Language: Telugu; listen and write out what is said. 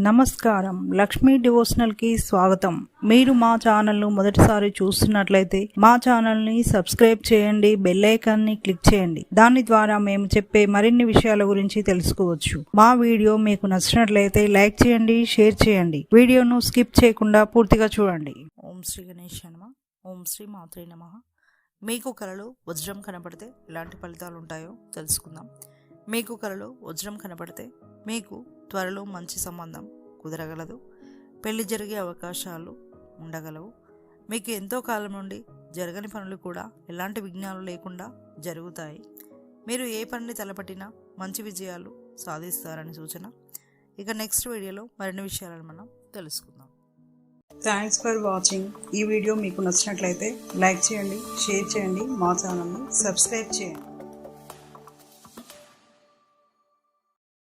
నమస్కారం, లక్ష్మీ డివోషనల్ కి స్వాగతం. మీరు మా ఛానల్ ను మొదటిసారి చూస్తున్నట్లయితే మా ఛానల్ ని సబ్స్క్రైబ్ చేయండి, బెల్ ఐకాన్ ని క్లిక్ చేయండి. దాని ద్వారా మేము చెప్పే మరిన్ని విషయాల గురించి తెలుసుకోవచ్చు. మా వీడియో మీకు నచ్చినట్లయితే లైక్ చేయండి, షేర్ చేయండి. వీడియోను స్కిప్ చేయకుండా పూర్తిగా చూడండి. ఓం శ్రీ గణేశ నమః. ఓం శ్రీ మాత్రే నమః. మీకు కలలో వజ్రం కనపడితే ఎలాంటి ఫలితాలు ఉంటాయో తెలుసుకుందాం. మీకు కలలో వజ్రం కనపడితే మీకు త్వరలో మంచి సంబంధం కుదరగలదు. పెళ్లి జరిగే అవకాశాలు ఉండగలవు. మీకు ఎంతో కాలం నుండి జరగని పనులు కూడా ఎలాంటి విఘ్నాలు లేకుండా జరుగుతాయి. మీరు ఏ పనిని తలపట్టినా మంచి విజయాలు సాధిస్తారని సూచన. ఇక నెక్స్ట్ వీడియోలో మరిన్ని విషయాలను మనం తెలుసుకుందాం. Thanks for watching. ఈ వీడియో మీకు నచ్చినట్లయితే లైక్ చేయండి, షేర్ చేయండి, మా ఛానల్ని సబ్స్క్రైబ్ చేయండి.